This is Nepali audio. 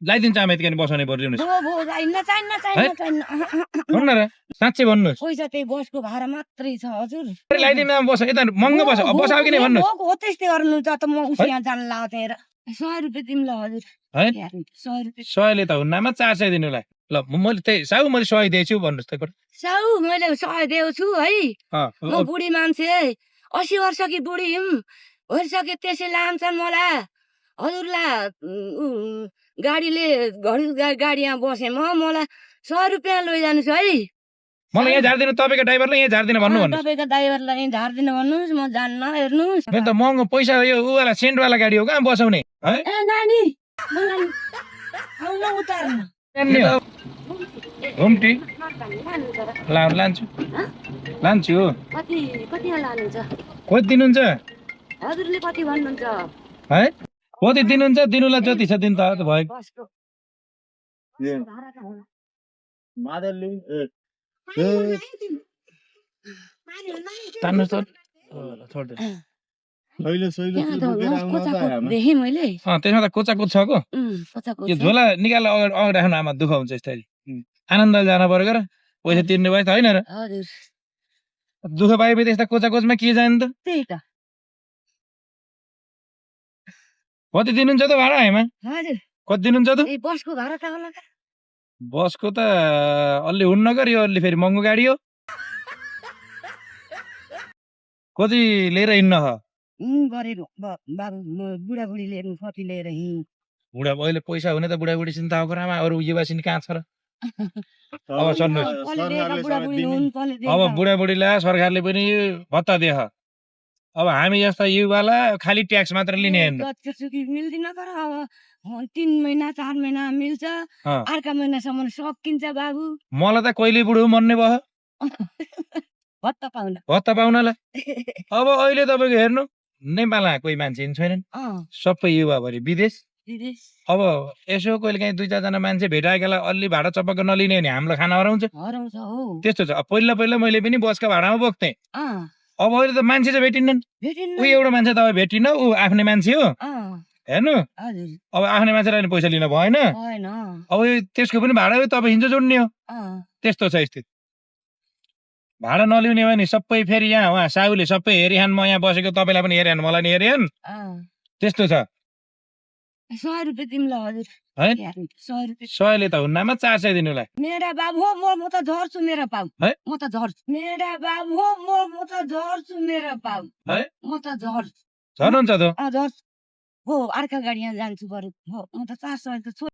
लगाइदिन्छ आमा यतिकै बसाउने पर्यो नि भन्नु र साँच्चै भन्नुहोस् पैसा त्यही बसको भाडा मात्रै छ हजुर लगाइदिनु आमा बस यता महँगो बस बसाओ कि नै भन्नुहोस् हो त्यस्तै गर्नु त म उस यहाँ जान लाग्थेँ र 100 रुपियाँ दिउँला हजुर है 100 रुपियाँ 100 ले त हुन्न आमा 400 दिनुलाई ल मैले त्यही साउ मैले 100 दिएछु भन्नुहोस् त साउ मैले 100 दिएछु है म बुढी मान्छे 80 वर्षकी बुढी हुँ भइसके त्यसै लान्छन् मलाई हजुरलाई गाडीले गाडी यहाँ बसे मलाई 100 रुपियाँ लैजानुस् है मलाई यहाँ झार्दिनु तपाईको ड्राइभरले यहाँ झार्दिनु भन्नु भन्नु तपाईको ड्राइभरलाई यहाँ झार्दिनु भन्नुस् म जान्न हेर्नुस् मेरो त महँगो पैसा यो उ वाला सेन्ट वाला गाडी हो कहाँ बसाउने है ए नानी मलाई आउन उतार्नु होम टी लान्छु लान्छु कति लानुहुन्छ कति दिनुहुन्छ हजुरले कति भन्नुहुन्छ है कति दिनुहुन्छ दिनुलाई जति छ दिन त भयो तान्नु त छोड्दै त्यसमा त कोचाको छ को यो झोला निकालेर अगाडि राख्नु आमा दुःख हुन्छ यसरी आनन्द जान पर्यो र पैसा तिर्ने भयो त होइन र दुःख पाएपछि यस्ता कोचाकोचमा के जाने त त्यही त कति दिनुहुन्छ त भाडा हैमा हजुर कति दिनुहुन्छ त बसको भाडा त होला बसको त अलि हुन्न कर यो अलि फेरि महँगो गाडी हो कति लिएर हिँड्न ह बुढाबुढी लिएर कति लिएर बुढा अहिले पैसा हुने त बुढाबुढी चिन्ता आमा अरू युवासिनी कहाँ छ र अब चल्नुहोस् अब बुढाबुढीलाई सरकारले पनि भत्ता दिए अब हामी जस्ता युवालाई खाली ट्याक्स मात्र लिने मिल्दैन तर अब 3 महिना 4 महिना मिल्छ अर्का महिनासम्म सकिन्छ बाबु मलाई त कहिले बुढो मर्ने भयो भत्ता पाउनलाई अब अहिले तपाईँको हेर्नु नेपालमा कोही मान्छे छैनन् सबै युवाभरि विदेश अब यसो कहिले काहीँ 2-4 जना मान्छे भेटाएकोलाई अलि भाडा चपक्क नलिने भने हामीलाई खाना हराउँछ त्यस्तो छ पहिला पहिला मैले पनि बसका भाडामा बोक्थेँ अब अहिले त मान्छे चाहिँ भेटिन्नन् ऊ एउटा मान्छे तपाईँ भेटिन्न ऊ आफ्नै मान्छे हो हेर्नु अब आफ्नै मान्छेलाई पैसा लिन भएन अब त्यसको पनि भाडा तपाईँ हिजो जोड्ने हो त्यस्तो छ स्थिति भाडा नलिउने भने सबै फेरि यहाँ उहाँ साहुले सबै हेरिहान म यहाँ बसेको तपाईँलाई पनि हेरिहान मलाई नि हेरिहान त्यस्तो छ 100 रुपियाँ दिउँला हजुर है 100 रुपियाँ 100 ले त हुन्नामा 400 दिनुलाई मेरा बाबु हो म त झर्छु मेरा पाउ है म त झर्छु मेरा बाबु हो म त झर्छु मेरा पाउ है म त झर्छु झर्नुहुन्छ त झर्छु हो अर्का गाडी यहाँ जान्छु बरु हो म त 400 त